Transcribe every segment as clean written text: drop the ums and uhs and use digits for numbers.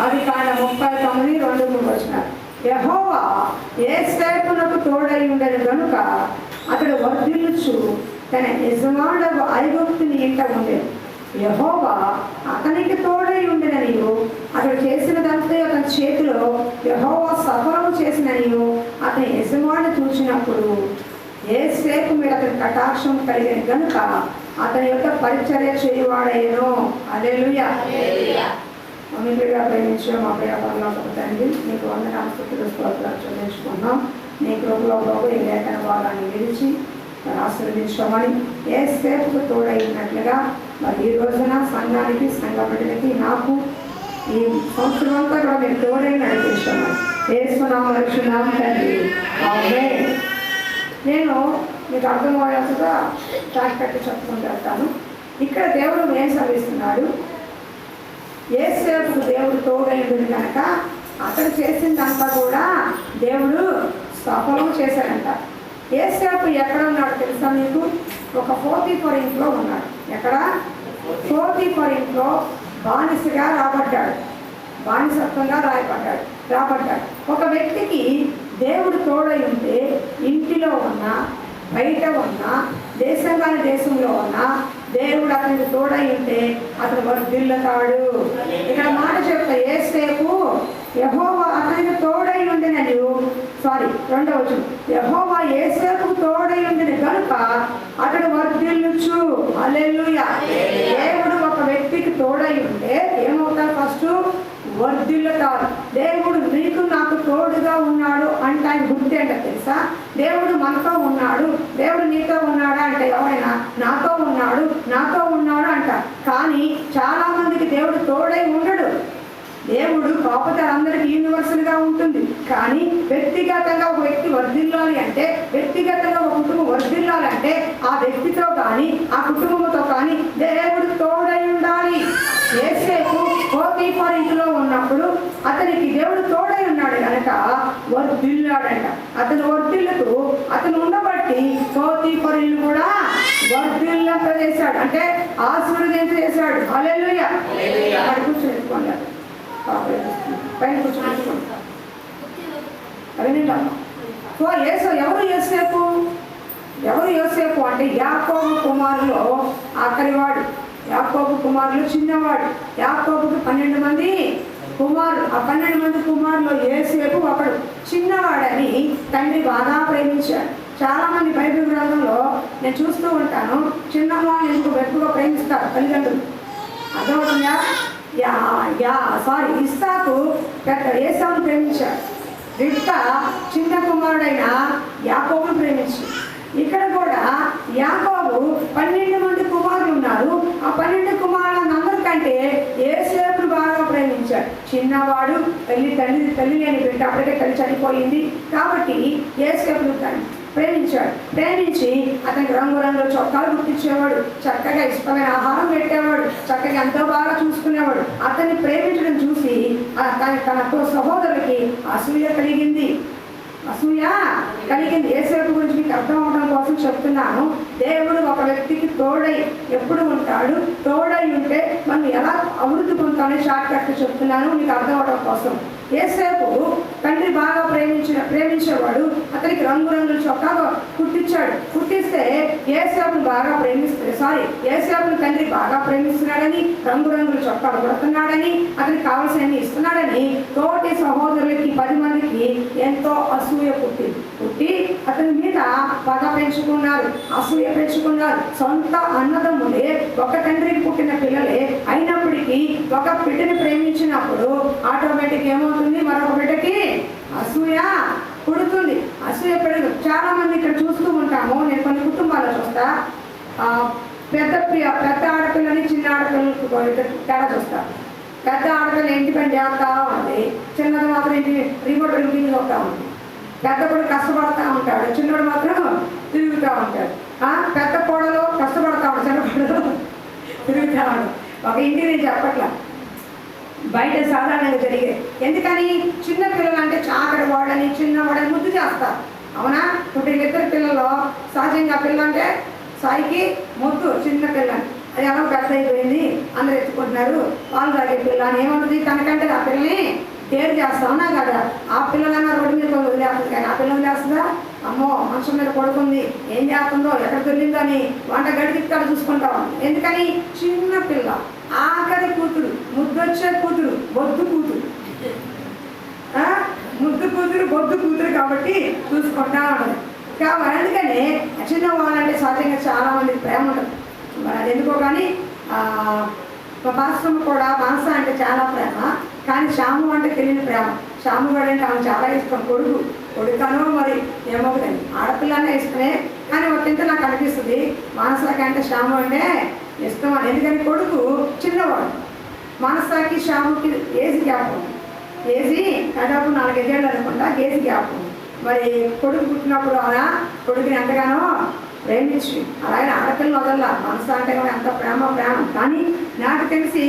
ఆదికాండం 39:2-3 యెహోవా యోసేపునకు తోడై ఉండెను గనుక అతడు వర్ధిల్లుచు తన యజమానుడు ఐగుప్తుని ఇంట ఉండెను. యెహోవా అతనికి తోడై ఉండెననియు అతడు చేసినదంతా అతని చేతిలో యెహోవా సఫలము చేసిననియు అతని యజమానుడు చూసినప్పుడు యోసేపు మీద అతని కటాక్షం కలిగిన గనుక అతని యొక్క పరిచర్య చేయువాడయ్యను. హల్లెలూయా. అమితంగా ప్రేమించే మా ప్రియ పరలోకపు తండ్రి, నీకు వందనాలు స్తుతులు స్తోత్రాలు చెల్లించుకున్నాం. నీ కృపలో ప్రభు ఈ లేఖన భాగాన్ని విడిచి ఆశీర్వదించమని యోసేపుకు తోడైనట్లుగా మరి ఈ రోజున సంఘానికి, సంఘ బిడ్డలకి, నాకు ఈ సంవత్సరం అంతా కూడా మీరు తోడై నడిపించమని యేసునామములో అడుగుచున్నాము తండ్రి. ఆమేన్. నేను మీకు అర్థమయ్యేట్టుగా ట్రాక్ కట్టి చెప్పుకుంటూ వెళ్తాను. ఇక్కడ దేవుడు ఏం చదివిస్తున్నాడు? యోసేపుకు దేవుడు తోడైంది కనుక అతడు చేసిందంతా కూడా దేవుడు సఫలం చేశాడంట. యోసేపు ఎక్కడ ఉన్నాడు తెలుసా మీకు? ఒక పోతీఫరు ఇంట్లో ఉన్నాడు. ఎక్కడ? పోతీఫరు ఇంట్లో బానిసగా రాబడ్డాడు, బానిసత్వంగా రాబడ్డాడు. ఒక వ్యక్తికి దేవుడు తోడై ఉంటే ఇంటిలో ఉన్నా, బయట ఉన్నా, దేశంగాని దేశంలో ఉన్నా దేవుడు అతనికి తోడై ఉంటే అతను వర్ధిల్లుతాడు. ఇక్కడ మాట చెప్తా, యోసేపు యెహోవా అతనికి తోడై ఉండెనని, 2వ యెహోవా యోసేపుకు తోడై ఉండెను కనుక అతడు వర్ధిల్లుచు. హల్లెలూయా. దేవుడు ఒక వ్యక్తికి తోడై ఉంటే ఏమవుతారు? ఫస్ట్ వర్ధిల్లుతారు. దేవుడు నీకు నాకు తోడుగా ఉన్నాడు అంటే ఆయన గుర్తు ఏంటో తెలుసా? దేవుడు మనతో ఉన్నాడు, దేవుడు నీతో ఉన్నాడా అంటే ఎవరైనా నాతో ఉన్నాడు అంట. కానీ చాలా మందికి దేవుడు తోడై ఉండడు. దేవుడు కాకపోతే అందరికీ యూనివర్సల్గా ఉంటుంది. కానీ వ్యక్తిగతంగా ఒక వ్యక్తి వర్ధిల్లాలి అంటే, వ్యక్తిగతంగా ఒక కుటుంబం వర్ధిల్లాలి అంటే ఆ వ్యక్తితో కానీ ఆ కుటుంబంతో కానీ దేవుడు తోడై ఉండాలి. యోసేపు పోతీఫరు ఇంటిలో ఉన్నప్పుడు అతనికి దేవుడు తోడై ఉన్నాడు కనుక వర్ధిల్లాడంట. అతను వర్ధిల్లుతూ అతను ఉండబట్టి పోతీఫరు ఇల్లు కూడా వర్ధిల్లింపజేశాడు, అంటే ఆశీర్వదింపజేశాడు. హల్లెలూయా. అక్కడ కూర్చొని పైన కూర్చొని అవినండి. సో ఎవరు యోసేపు అంటే యాకోబు కుమారులో ఆఖరివాడు, యాకోబు కుమారులు చిన్నవాడు. యాకోబుకి 12 మంది కుమారులు. ఆ 12 మంది కుమారులు యోసేపు ఒకడు. చిన్నవాడని తండ్రి బాగా ప్రేమించాడు. చాలా మంది బైబిల్ గ్రంథంలో నేను చూస్తూ ఉంటాను, చిన్నవాడిని ఎందుకు ఎక్కువగా ప్రేమిస్తారు తల్లిదండ్రులు. అర్థమవుతుందా? ఇస్సాకు ఏసావును ప్రేమించాడు. రిబ్కా చిన్న కుమారుడైన యాకోబును ప్రేమించాడు. ఇక్కడ కూడా యాకోబు 12 మంది కుమారులు ఉన్నారు. ఆ 12 కుమారులందరికంటే యోసేపును బాగా ప్రేమించాడు. చిన్నవాడు, తల్లి లేని బిడ్డ, అప్పటికే తల్లి చనిపోయింది కాబట్టి యోసేపును ప్రేమించి అతనికి రంగురంగుల చొక్కాలు గుర్తించేవాడు, చక్కగా ఇష్టమైన ఆహారం పెట్టేవాడు, చక్కగా ఎంతో బాగా చూసుకునేవాడు. అతన్ని ప్రేమించడం చూసి తన సహోదరుడికి అసూయ కలిగింది. యోసేపు గురించి మీకు అర్థం అవడం కోసం చెప్తున్నాను. దేవుడు ఒక వ్యక్తికి తోడై ఎప్పుడు ఉంటాడు? తోడై ఉంటే మనం ఎలా అభివృద్ధి పొందుతామని షార్ట్ కట్ చెప్తున్నాను మీకు అర్థం అవడం కోసం. యోసేపు తండ్రి బాగా ప్రేమించేవాడు. అతనికి రంగురంగుల చొక్కా కుట్టిస్తే యోసేపుని తండ్రి బాగా ప్రేమిస్తున్నాడని, రంగురంగుల చొక్కాలు కొడుతున్నాడని, అతనికి కావలసినవి ఇస్తున్నాడని తోటి సహోదరులకి 10 మందికి ఎంతో అసూయ పుట్టి అతని మీద పగ పెంచుకున్నారు, అసూయ పెంచుకున్నారు. సొంత అన్నదమ్ములే, ఒక తండ్రికి పుట్టిన పిల్లలే అయినప్పటికీ ఒక బిడ్డని ప్రేమించినప్పుడు ఆటోమేటిక్ ఏమవుతుంది? మరొక బిడ్డకి అసూయ పుడుతుంది. అసూయ పెడుతుంది. చాలా మంది ఇక్కడ చూస్తూ ఉంటాము. నేను కొన్ని కుటుంబాలు చూస్తా, పెద్ద ఆడపిల్లని చిన్న ఆడపిల్లలకు తేడా చూస్తారు. పెద్ద ఆడపిల్ల ఇంటి పని చేస్తా ఉంది, చిన్నది మాత్రం ఇంటి రిమోట్ డ్యూటీకి పోతా ఉంది. పెద్ద కూడా కష్టపడతా ఉంటాడు, చిన్నడు మాత్రం తిరుగుతూ ఉంటాడు. పెద్ద కోడలు కష్టపడతా ఉంటాడు, చిన్న కోడలు తిరుగుతూ ఉంటాడు. ఒక ఇంటి నేను చెప్పట్లా, బయట సాధారణంగా జరిగేది. ఎందుకని? చిన్న పిల్లలు అంటే చాకటి వాడని, చిన్నవాడని ముద్దు చేస్తారు. అవునా? ఇప్పుడు 2 పిల్లలు సహజంగా పిల్ల అంటే సాయికి ముద్దు చిన్న పిల్లని. అది ఎలా పెద్ద అయిపోయింది, అందరు ఎత్తుకుంటున్నారు, పాలు తాగే పిల్ల అని ఏమంటుంది, తనకంటే ఆ పిల్లని కేర్ చేస్తామన్నా కదా. ఆ పిల్లలన్నా రోడ్డు మీద వదిలేస్తుంది, కానీ ఆ పిల్ల వదిలేస్తుందా? అమ్మో మంచం మీద పడుకుంది, ఏం చేస్తుందో, ఎక్కడ వెళ్ళిందో అని వంట గడికి ఇక్కడ చూసుకుంటాం. ఎందుకని? చిన్న పిల్ల, ఆఖరి కూతురు, ముద్దొచ్చే కూతురు, బొద్దు కూతురు, ముద్దు కూతురు బొద్దు కూతురు కాబట్టి చూసుకుంటా ఉంటుంది. కాబట్టి అందుకని చిన్న వాళ్ళంటే సహజంగా చాలా మందికి ప్రేమ ఉంటుంది. మరి అది ఎందుకో కానీ మా పాస్టమ్ కూడా మనస అంటే చాలా ప్రేమ, కానీ శ్యాము అంటే తెలియని ప్రేమ. శ్యాము గడు అంటే ఆమె చాలా ఇష్టం. కొడుకనో మరి ఏమో కానీ ఆడపిల్లనే ఇష్టమే, కానీ ఒకంత నాకు అనిపిస్తుంది మనసకి అంటే శ్యాము అంటే ఇష్టం అని. ఎందుకని కొడుకు చిన్నవాడు, మనసకి శ్యాముకి ఏజ్ గ్యాప్ ఉంది. ఏజీ దాదాపు 4-5 ఏళ్ళు అనుకుంటా ఏజ్ గ్యాప్ ఉంది. మరి కొడుకు పుట్టినప్పుడు అలా కొడుకుని ఎంతగానో ప్రేమించి అలాగే ఆడపిల్లని వదల్లా. మనసు అంటే కూడా ఎంత ప్రేమ. కానీ నాకు తెలిసి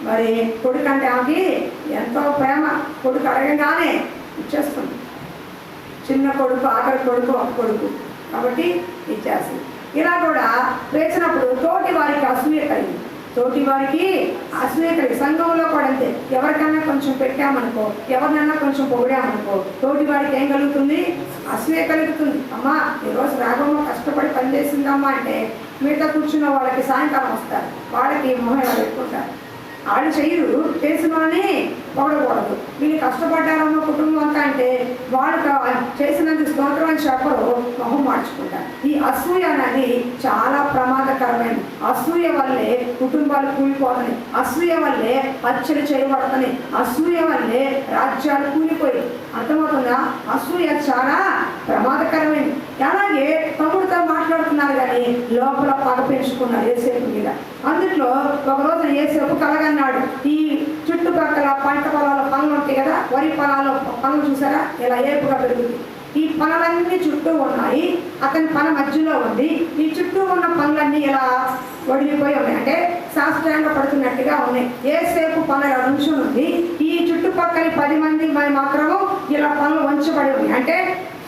మరి కొడుకు అంటే ఆమెకి ఎంతో ప్రేమ. కొడుకు అడగగానే ఇచ్చేస్తుంది. చిన్న కొడుకు, ఆఖరి కొడుకు, ఒక కొడుకు కాబట్టి ఇచ్చేస్తుంది. ఇలా కూడా వేసినప్పుడు తోటి వారికి అసూయ కలిగింది. సంఘంలో కూడా అంతే. ఎవరికైనా కొంచెం పెట్టామనుకో, ఎవరినైనా కొంచెం పొగిడామనుకో, తోటి వారికి ఏం కలుగుతుంది? అసూయ కలుగుతుంది. అమ్మా ఈరోజు రాగమ్మ కష్టపడి పనిచేసిందమ్మా అంటే మిగతా కూర్చున్న వాళ్ళకి సాయంకాలం వస్తారు, వాళ్ళకి మొహం పెట్టుకుంటారు. వాళ్ళు చెయ్యరు, చేసిన వాళ్ళని పొగడకూడదు. వీళ్ళు కష్టపడ్డారన్న కుటుంబం అంతా అంటే వాళ్ళు చేసినందుకు స్తోత్రం అని చెప్పరు, మొహం మార్చుకుంటారు. ఈ అసూయ అనేది చాలా ప్రమాదకరమైనది. అసూయ వల్లే కుటుంబాలు కూలిపోతున్నాయి, అసూయ వల్లే హత్యలు చేయబడుతున్నాయి, అసూయ వల్లే రాజ్యాలు కూలిపోయి. అర్థమవుతుందా? అసూయ చాలా ప్రమాదకరమైనది. అలాగే తమ్ముడితో మాట్లాడుతున్నారు కానీ లోపల పగ పెంచుకున్నారు యేసేపు మీద. అందులో ఒక రోజున యేసేపు కలగన్నాడు. ఈ చుట్టుపక్కల పంట పొలాల పనులు ఉంటాయి కదా, వరి పొలాల్లో పనులు చూసారా ఇలా ఏపుగా పెరుగుతుంది. ఈ పనులన్నీ చుట్టూ ఉన్నాయి, అతని పన మధ్యలో ఉంది. ఈ చుట్టూ ఉన్న పనులన్నీ ఇలా వడిలిపోయి ఉన్నాయి, అంటే శాస్త్రాంగా పడుతున్నట్టుగా ఉన్నాయి. ఏసేపు పనులు ఇలా నుంచుని ఉంది, ఈ చుట్టుపక్కల 10 మంది మాత్రము ఇలా పనులు వంచబడి ఉన్నాయి. అంటే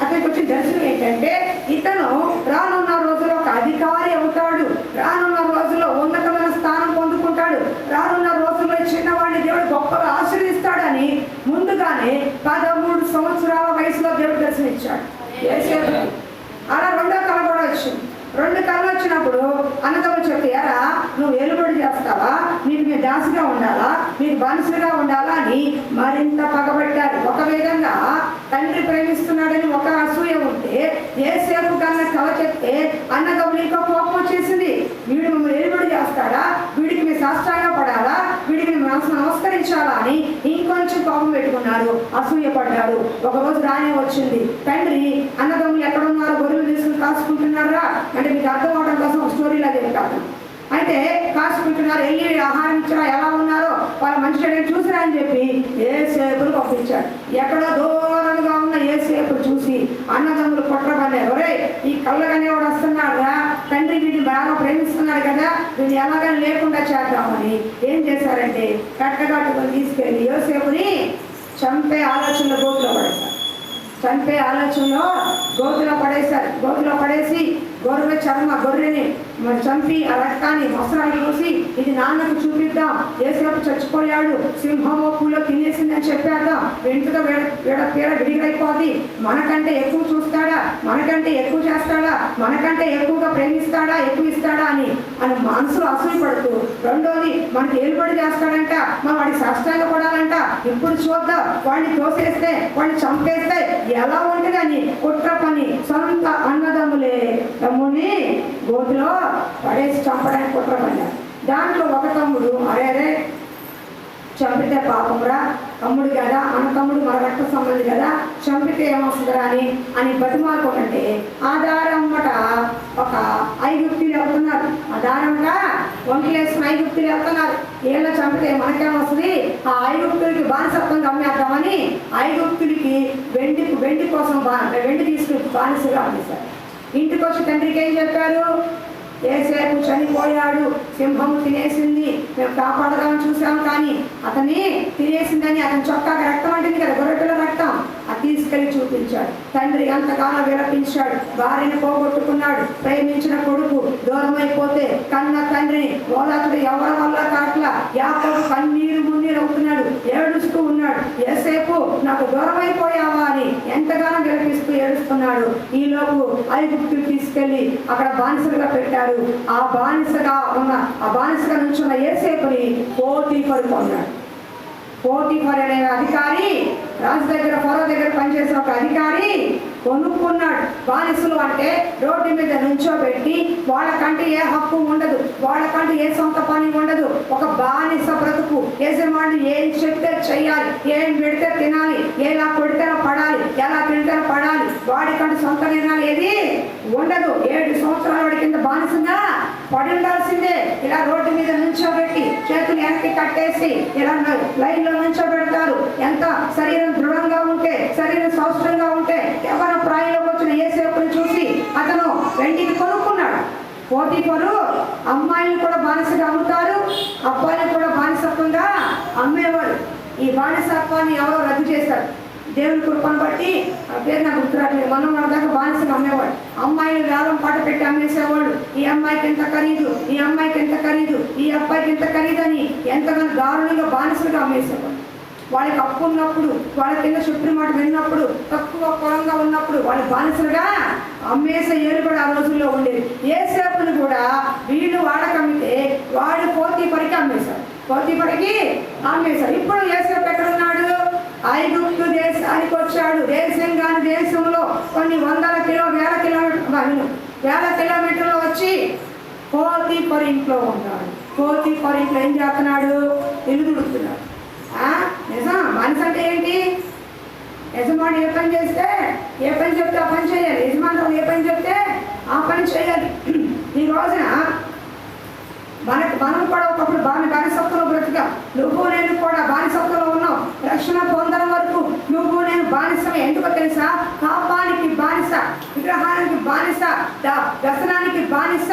అతనికి వచ్చిన దర్శనం ఏంటంటే ఇతను రానున్న రోజుల్లో ఒక అధికారి అవుతాడు, రానున్న రోజుల్లో ఉన్నతమైన స్థానం పొందుకుంటాడు, రానున్న రోజుల్లో చిన్నవాడిని దేవుడు గొప్పగా ఆశీర్వదిస్తాడని ముందుగానే 13 సంవత్సరాల వయసులో దేవుడు దర్శనమిచ్చాడు యేసేపు. అలా రెండో కళ కూడా వచ్చింది. 2 కళలు వచ్చినప్పుడు అన్నదమ్ములు చెప్పారా, నువ్వు ఏలుబడి చేస్తావా, నీకు మీ దాసిగా ఉండాలా, నీకు బానిసలుగా ఉండాలా అని మరింత పగబట్టారు. ఒక విధంగా తండ్రి ప్రేమిస్తున్నాడని ఒక అసూయ ఉంటే, యేసేపు కన్నా కళ చెప్తే అన్నదమ్ములు ఇంకా కోపం వచ్చేసింది. వీడు మమ్మల్ని ఏలుబడి చేస్తాడా, వీడికి మీ సాష్టాంగ పడాలా, వీడికి మీ మనసు నమస్కరించాలా అని ఇంకొంచెం కోపం పెట్టుకున్నారు, అసూయ పడ్డారు. ఒకరోజు రానే వచ్చింది, తండ్రి అన్నదమ్ములు ఎక్కడున్నారో గొర్రెలు తీసుకుని కాసుకుంటున్నారా అంటే మీకు అర్థం అవడం కోసం ఒక స్టోరీలా చెప్తాను. అయితే కాసుకుంటున్నారు, వెళ్ళి ఆహారం ఇచ్చినా ఎలా ఉన్నారో వాళ్ళ మంచి చెడ్డని చూసిరా అని చెప్పి యేసేపును పంపించాడు. ఎక్కడో దూరంగా ఉన్న యేసేపు చూసి అన్నదమ్ములు కుట్రపడ్డారు. ఒరే ఈ కళ్ళగానే వాడు వస్తున్నాడు రా, తండ్రి వీడిని బాగా ప్రేమిస్తున్నాడు కదా, వీడిని ఎలాగని లేకుండా చేద్దామని ఏం చేశారంటే కట్టగట్టుకొని తీసుకెళ్ళి యోసేపుని చంపే ఆలోచనలో గోతులో పడేశారు. గోతులో పడేసి గొర్రెని మరి చంపి ఆ రక్తాన్ని మొసరాలు చూసి ఇది నాన్నకు చూపిద్దాం, యేసేపు చచ్చిపోయాడు, సింహమో పూలో తినేసిందని చెప్పేద్దాం, వెంటగా పీడ విడిగైపోద్ది, మనకంటే ఎక్కువ చూస్తాడా, మనకంటే ఎక్కువ చేస్తాడా, మనకంటే ఎక్కువగా ప్రేమిస్తాడా, ఎక్కువ ఇస్తాడా అని మనసులో అసూయ పడుతూ, రెండోది మనకి ఏలుబడి చేస్తాడంట, మనం వాడికి సాష్టాంగ పడాలంట, ఇప్పుడు చూద్దాం, వాడిని తోసేస్తే వాడిని చంపేస్తే ఎలా ఉంటుందని కుట్ర పని సొంత అన్నదమ్ములే తమ్ముడిని గోతులో పడేసి చంపడానికి కుట్ర పడ్డారు. దాంట్లో ఒక తమ్ముడు అరే చంపితే పాపంరా, తమ్ముడు కదా, మన తమ్ముడు మన రక్త సంబంధి కదా, చంపితే ఏమొస్తుందిరా అని బతిమాలుకుంటే ఆధారమ్మట ఒక 5 వెళ్తున్నారు, ఆధారంగా వంటలేసుకుని 5 వెళ్తున్నారు. ఏళ్ళ చంపితే మనకేమొస్తుంది, ఆ 5 బానిసత్వంగా అమ్మేద్దామని 5 వెండి కోసం వెండి తీసుకుని బానిసగా అమ్మేశారు. ఇంటికి వచ్చి తండ్రికి ఏం చెప్పారు, ఏసేపు చనిపోయాడు, సింహము తినేసింది, మేము కాపాడదామని చూసాం కానీ అతన్ని తినేసిందని అతని చొక్కాగా రక్తం అంటుంది కదా, గొర్రెపిల్ల రక్తం, అది తీసుకెళ్లి చూపించాడు. తండ్రి ఎంతగానో విలపించాడు, భార్యను పోగొట్టుకున్నాడు, ప్రేమించిన కొడుకు దూరం అయిపోతే కన్న తండ్రిని ఓదాతుడు ఎవరి వల్ల కాట్ల యాకోబు కన్నీరు మున్నీరు అవుతున్నాడు, ఏడుస్తూ ఉన్నాడు. ఏసేపు నాకు దూరం అయిపోయావా అని ఎంతగానో విలపిస్తూ ఏడుస్తున్నాడు. ఈలోపు ఐగుప్తుకు తీసుకెళ్లి అక్కడ బానిసలుగా పెట్టారు. ఆ బానిసగా నుంచున్న ఏసేపుని పోతీఫరు కొన్నాడు. పోతీఫర్ అనే అధికారి, రాజు దగ్గర ఫరో దగ్గర పనిచేసిన ఒక అధికారి కొనుక్కున్నాడు. బానిసలు అంటే రోడ్డు మీద నుంచోబెట్టి వాళ్ళకంటే ఏ హక్కు ఉండదు, వాళ్ళకంటే ఏ సొంత పని ఉండదు, ఒక బానిస బ్రతుకు. యజమానులు ఏం చెప్తే చెయ్యాలి, ఏం పెడితే తినాలి, ఎలా కొడితేనో పడాలి, ఎలా తింటేనో పడాలి, వాడికంటే సొంత నిర్ణయాలు ఏది ఉండదు. 7 సంవత్సరాల వాడి కింద బానిసంగా పడి ఉండాల్సిందే. ఇలా రోడ్డు మీద నుంచోబెట్టి చేతులు వెనక్కి కట్టేసి ఇలా లైన్లో నుంచోబెడతారు. ఎంత శరీరం దృఢంగా ఉంటే, శరీరం సౌష్ఠంగా ఉంటే, ఎవరు ప్రాయంలోకి వచ్చిన ఏసేపుని చూసి అతను వెండికి కొనుక్కున్నాడు. పోతీఫరు అమ్మాయిని కూడా బానిసగా అమ్ముతారు, అబ్బాయిని కూడా బానిసత్వంగా అమ్మేవారు. ఈ బానిసత్వాన్ని ఎవరో రద్దు చేశారు. దేవుని కృపను బట్టి ఆ పేరు నాకు గుర్తురాట్లేదు. మనం మన దాకా బానిసగా అమ్మేవాడు. అమ్మాయిలు వేలం పాట పెట్టి అమ్మేసేవాళ్ళు. ఈ అమ్మాయికి ఎంత ఖరీదు, ఈ అమ్మాయికి ఎంత ఖరీదు, ఈ అబ్బాయికి ఎంత ఖరీదని ఎంతగానో దారుణంగా బానిసలుగా అమ్మేసేవాళ్ళు. వాళ్ళకి అప్పు ఉన్నప్పుడు, వాళ్ళ కింద చెప్పిన మాట విన్నప్పుడు, తక్కువ పొలంగా ఉన్నప్పుడు వాళ్ళు బానిసలుగా అమ్మేసే ఏరు కూడా ఆ రోజుల్లో ఉండేది. ఏసేపుని కూడా వీళ్ళు వాడకమ్మితే వాడు పోతీఫరుకి అమ్మేశారు, పోతీఫరుకి అమ్మేశారు. ఇప్పుడు ఏసేపు ఎక్కడున్నాడు? ఐగుప్తు దేశానికి వచ్చాడు. దేశం కాని దేశంలో కొన్ని వేల కిలోమీటర్లు వచ్చి పోతీఫరు ఇంట్లో ఉన్నాడు. పోతీఫరు ఇంట్లో ఏం చేస్తున్నాడు? ఇల్లు తుడుతున్నాడు. నిజం, మనిషి అంటే ఏంటి? యజమాని ఏ పని చేస్తే, ఏ పని చెప్తే ఆ పని చేయాలి. యజమానులు ఏ పని చెప్తే ఆ పని చేయాలి. ఈ రోజున మనం కూడా ఒకప్పుడు బానిసత్వంలో బ్రతికాం. నువ్వు నేను కూడా బానిసత్వంలో ఉన్నాం. రక్షణ పొందడం వరకు నువ్వు నేను బానిసమే. ఎందుకో తెలుసా? పాపానికి బానిస, విగ్రహానికి బానిస, వ్యసనానికి బానిస,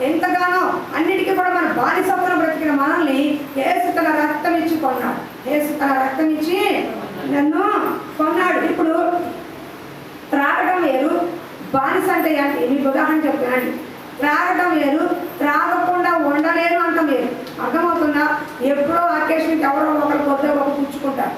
ఎంతగానో అన్నిటికీ కూడా మన బానిసత్వంలో బ్రతికిన మనల్ని యేసు తన రక్తం ఇచ్చి కొన్నాడు. యేసు తన రక్తం ఇచ్చి నన్ను కొన్నాడు. ఇప్పుడు త్రాగడం వేరు, బానిస అంటే మీకు ఉదాహరణ చెప్తానండి. త్రాగటం వేరు, త్రాగకుండా ఉండలేరు అంటాం వేరు. అర్థమవుతుందా? ఎప్పుడో అకేషన్కి ఎవరో ఒకరు కొద్దిగా ఒక పుచ్చుకుంటారు,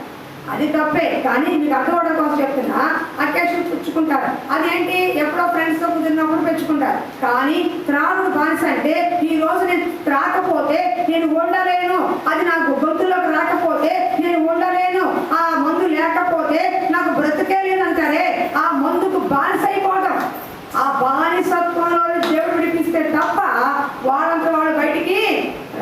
అది తప్పే. కానీ మీకు అర్థమవడం కోసం చెప్తున్నా, అకేషన్ పుచ్చుకుంటారు. అదేంటి? ఎప్పుడో ఫ్రెండ్స్తో కుదిరినప్పుడు పెంచుకుంటారు. కానీ త్రాగుడు బానిస అంటే ఈ రోజు నేను త్రాకపోతే నేను ఉండలేను, అది నాకు గొంతులోకి రాకపోతే నేను ఉండలేను, ఆ మందు లేకపోతే నాకు బ్రతికే లేదంటారే, ఆ మందుకు బానిస అయిపోవడం. ఆ బానిసత్వంలో దేవుడు విడిపిస్తే తప్ప వాళ్ళంతా వాళ్ళు బయటికి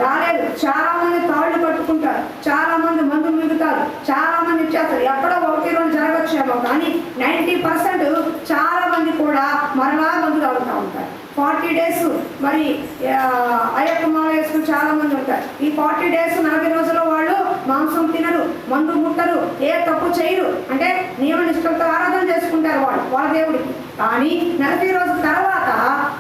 రాలేదు. చాలా మంది తాళ్ళు కట్టుకుంటారు, చాలా మంది మందు మిగుతారు, చాలా మంది ఇచ్చేస్తారు. ఎక్కడో 1-2 జరగచ్చేమో, కానీ 90% చాలా మంది కూడా మరలా మందు తాగుతూ ఉంటారు. 40 days మరి అయ్యప్ప మాల వేసుకుని చాలా మంది ఉంటారు. ఈ 40 days 40 రోజుల్లో వాళ్ళు మాంసం తినరు, మందు ముట్టరు, ఏ తప్పు చేయరు. అంటే నియమ నిష్ఠలతో ఆరాధన చేసుకుంటారు వాళ్ళ దేవుడికి. కానీ 40 రోజుల తర్వాత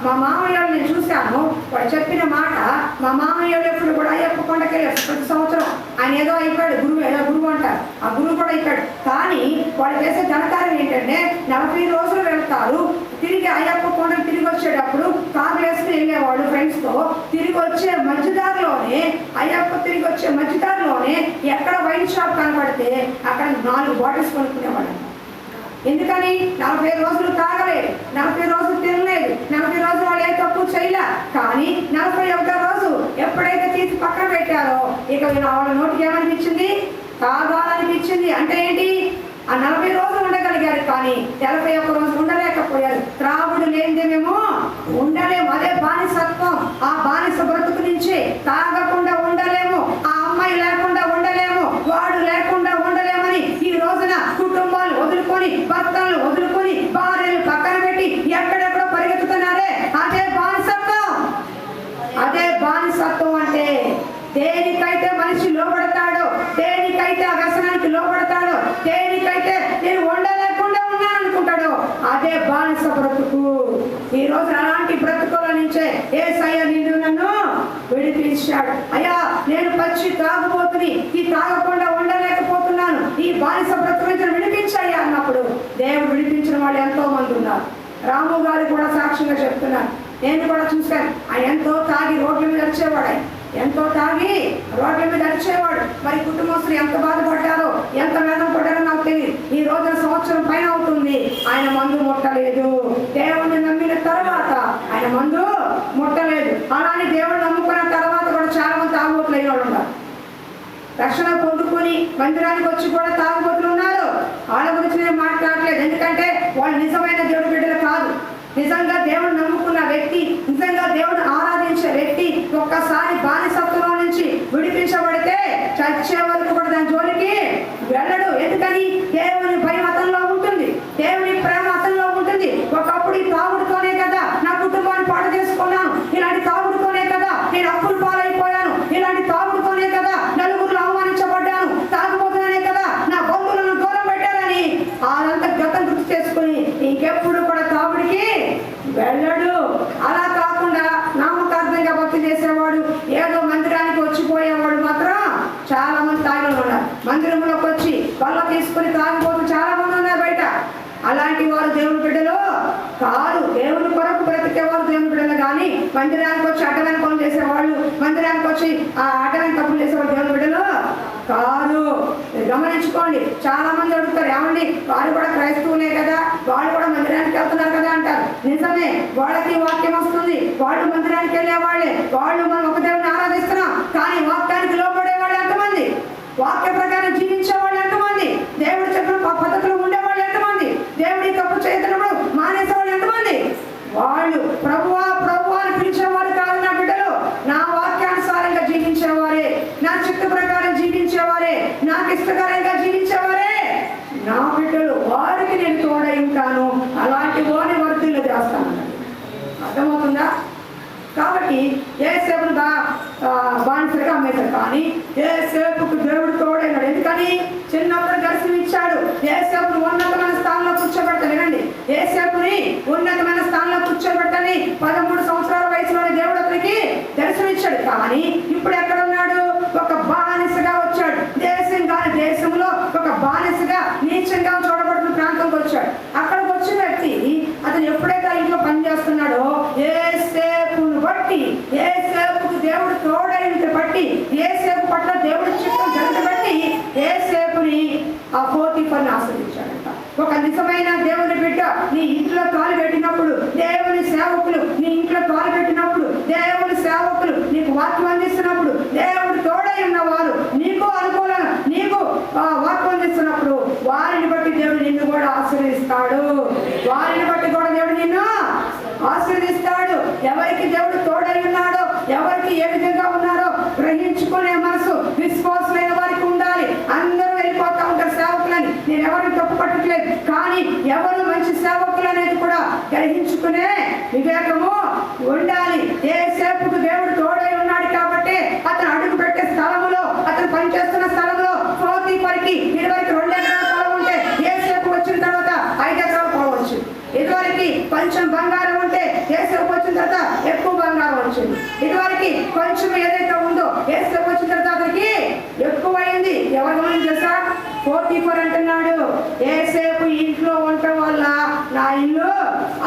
మా మామయ్య నేను చూశాను, వాడు చెప్పిన మాట, మా మామయ్య ఎప్పుడు కూడా అయ్యప్ప కొండకి ప్రతి సంవత్సరం ఆయన ఏదో అయిపోయాడు, గురువు అంటారు, ఆ గురువు కూడా అయిపోయాడు. కానీ వాళ్ళు చేసే ఘనకార్యం ఏంటంటే 40 రోజులు వెళ్తారు, తిరిగి అయ్యప్ప కొండకి తిరిగి వచ్చేటప్పుడు కార్లు వేసుకుని వెళ్ళేవాళ్ళు ఫ్రెండ్స్తో. తిరిగి వచ్చే మధ్యదారిలోనే, అయ్యప్ప తిరిగి వచ్చే మధ్యదారిలోనే ఎక్కడ వైన్ షాప్ కనపడితే అక్కడ 4 బాటిల్స్ కొనుక్కునేవాళ్ళు. ఎందుకని? 40 రోజులు తాగలేదు, 40 రోజులు తినలేదు, 40 రోజులు వాళ్ళు ఏ తప్పు చేయలే. కానీ 41వ రోజు ఎప్పుడైతే తీసి పక్కన పెట్టారో ఇక వాళ్ళ నోటికి ఏమనిపించింది? తాగాలనిపించింది. అంటే ఏంటి? ఆ 40 రోజులు ఉండగలిగారు, కానీ 41 రోజు ఉండలేకపోయారు. త్రాగుడు లేనిదే మేము ఉండలేము. అదే బానిసత్వం. ఆ బానిస బ్రతుకు నుంచి తాగకుండా ఉండలేము, ఆ అమ్మాయి లేకుండా ఉండలేము, వాడు లేకుండా ఉండలేమని ఈ రోజున కుటుంబాలు వదులుకొని, భర్తలను వదులుకొని, భార్యలు పక్కన పెట్టి ఎక్కడెక్కడో పరిగెత్తుతున్నారే, అదే బానిసత్వం. అదే బానిసత్వం అంటే దేనికైతే మనిషి లోబడతాడో, దేనికైతే ఆ వ్యసనానికి లోబడతాడో, దేనికైతే నేను ఉండలేకుండా ఉన్నాను అనుకుంటాడో, అదే బానిస బ్రతుకు. ఈ రోజు అలాంటి బ్రతుకుల నుంచే యేసయ్య అయ్యా నేను పచ్చి తాగుబోతుని, ఈ తాగకుండా ఉండలేకపోతున్నాను, ఈ బానిస బ్రతుకు నుంచి విడిపించాయ్యా అన్నప్పుడు దేవుడు విడిపించిన వాళ్ళు ఎంతో మంది ఉన్నారు. రాము గారు కూడా సాక్ష్యంగా చెప్తున్నారు. నేను కూడా చూశాను. ఆయన ఎంతో తాగి రోడ్ల మీద వచ్చేవాడు. ఆయన ఎంతో తాగి రోడ్ల మీద నడిచేవాడు. మరి కుటుంబస్తులు ఎంత బాధపడ్డారో, ఎంత వేదన పడ్డారో నాకు తెలియదు. ఈ రోజున సంవత్సరం పైన అవుతుంది, ఆయన మందు ముట్టలేదు. దేవుణ్ణి నమ్మిన తర్వాత ఆయన మందు ముట్టలేదు. అలానే దేవుడు నమ్ముకున్న తర్వాత కూడా చాలా మంది తాగుబోతులు అయిన వాళ్ళు ఉన్నారు. రక్షణ పొందుకొని మందిరానికి వచ్చి కూడా తాగుబోతులు ఉన్నారు. వాళ్ళ గురించి నేను మాట్లాడలేదు, ఎందుకంటే వాళ్ళు నిజమైన దేవుడి బిడ్డలు కాదు. నిజంగా దేవుడు నమ్ముకున్న వ్యక్తి, నిజంగా దేవుడు ఆరాధించే వ్యక్తి ఒక్కసారి బానిసత్వంలో నుంచి విడిపించబడితే చచ్చే వరకు కూడా దాని జోలికి వెళ్ళడు. ఎందుకని? దేవుని భయం అతనిలో ఉంటుంది, దేవుని ప్రేమ అతనిలో ఉంటుంది. ఒకప్పుడు ఈ తాగుడుతోనే కదా నా కుటుంబాన్ని పాడు చేసుకున్నాను, ఇలాంటి తాగుడుతోనే కదా నేను అప్పులు పాలైపోయాను, ఇలాంటి తాగుడుతోనే కదా నలుగురు అవమానించబడ్డాను, తాగుబోతున్నానే కదా నా బంధువులను దూరం పెట్టారని అదంతా గతం గుర్తు చేసుకుని ఇంకెప్పుడు కూడా తాగుడికి వెళ్ళడు. అలా కాకుండా నామకార్థంగా భక్తి చేసేవాడు, ఏదో మందిరానికి వచ్చిపోయేవాడు మాత్రం చాలా మంది తాగి ఉన్నారు. మందిరంలోకి వచ్చి వల్ల తీసుకుని తాగిపోతూ చాలా మంది ఉన్నారు బయట. అలాంటి వారు దేవుని బిడ్డలు కాదు. దేవుని కొరకు బ్రతికేవారు దేవుని బిడ్డలు. కానీ మందిరానికి వచ్చి అడ్డమైన పనులు చేసేవాళ్ళు, మందిరానికి వచ్చి ఆ అడ్డమైన తప్పులు చేసేవాళ్ళు దేవుని బిడ్డలు కాదు. గమనించుకోండి. చాలా మంది అడుగుతారు, ఏమండి వారు కూడా క్రైస్తవులే కదా, వాళ్ళు కూడా మందిరానికి వెళ్తున్నారు కదా అంటారు. నిజమే, వాళ్ళకి వాక్యం వస్తుంది, వాళ్ళు మందిరానికి వెళ్ళే వాళ్ళే, వాళ్ళు మనం ఒక దేవుని ఆరాధిస్తున్నాం. కానీ వాక్యానికి లోపడే వాళ్ళు ఎంతమంది? వాక్య ప్రకారం జీవించే వాళ్ళు ఎంతమంది? దేవుడు చెప్పిన పద్ధతులు ఉండేవాళ్ళు ఎంతమంది? దేవుడి తప్పు చేతున్నప్పుడు మానేసేవాళ్ళు ఎంతమంది? వాళ్ళు ప్రభువా ప్రభువా అని పిలిచేవారు కాదు నా బిడ్డలు. నా వాక్యానుసారంగా జీవించేవారే, నా చిత్త ప్రకారం జీవించేవారే, నాకు ఇష్టకరంగా జీవించేవారే నా బిడ్డలు. వారికి నేను తోడై ఉంటాను, అలాంటి వారిని వర్తిల్లు చేస్తాను. అర్థమవుతుందా? కాబట్టి యేసేపును బానిసగా అమ్మేశారు. కానీ యేసేపుకు దేవుడు తోడైనాడు. ఎందుకని? చిన్నప్పుడు దర్శనం ఇచ్చాడు. యేసేపును ఉన్నతమైన స్థానంలో కూర్చోబెడతాను. వినండి, యేసేపుని ఉన్నతమైన స్థానంలో కూర్చోబెట్టని 13 సంవత్సరాల వయసులోనే దేవుడు అతనికి దర్శనం ఇచ్చాడు. కానీ ఇప్పుడు ఎక్కడ ఉన్నాడు? ఒక బానిసగా వచ్చాడు. దేశంలో ఒక బానిసగా నీచంగా చూడబడుతున్న ప్రాంతంకి వచ్చాడు. అక్కడికి వచ్చిన వ్యక్తి అతను ఎప్పుడైతే ఇంట్లో పనిచేస్తున్నాడో యేసేపును బట్టి, యేసేపుకు దేవుడు తోడైన బట్టి, యేసేపు పట్ల దేవుడి చిత్తం జరిగిన బట్టి యేసేపుని ఆ పోతీఫరుని ఆశ్రయించాడంట. ఒక నిజమైన దేవుని బిడ్డ నీ ఇంట్లో కాలు పెట్టినప్పుడు, దేవుని సేవకులు నీ ఇంట్లో కాలు పెట్టినప్పుడు, దేవుని సేవకులు నీకు వాక్యం అందిస్తున్నప్పుడు, దేవుడు తోడై ఉన్నవారు నీకు అనుకూలం, నీకు వాక్యం అందిస్తున్నప్పుడు వారిని బట్టి దేవుడు నిన్ను కూడా ఆశీర్వదిస్తాడు. వారిని బట్టి కూడా దేవుడు నిన్ను ఆశీర్వదిస్తాడు. ఎవరికి దేవుడు తోడై ఉన్నాడో, ఎవరికి ఏ విధంగా ఉన్నారో గ్రహించుకునే మనసు విశ్వాసమైన వారికి ఉండాలి. అందరూ వెళ్ళిపోతా ఉంటారు సేవకులని, నేను ఎవరిని తప్పు పట్టట్లేదు. కానీ ఎవరు మంచి సేవకులు అనేది కూడా గ్రహించుకునే వివేకము ఉండాలి. యేసేపుకు దేవుడు తోడై ఉన్నాడు కాబట్టి అతను అడుగు పెట్టే స్థలములో, అతను పనిచేస్తున్న స్థలంలో పోతీఫరుకి ఇదివరకు 2 ఎకరాల పొలం ఉంటే యేసేపు వచ్చిన తర్వాత 5 ఎకరాల పొలం వచ్చింది. ఇదివరకు కొంచెం బంగారం ఉంటే యేసేపు వచ్చిన తర్వాత ఎక్కువ బంగారం వచ్చింది. ఇదివరకు కొంచెం ఏదైతే ఉందో యేసేపు వచ్చిన తర్వాత అతనికి ఎక్కువైంది. ఎవరి గురించి తెలుసా? పోతీఫరు అంటున్నాడు, యేసేపు ఇంట్లో ఉండటం వల్ల నా ఇల్లు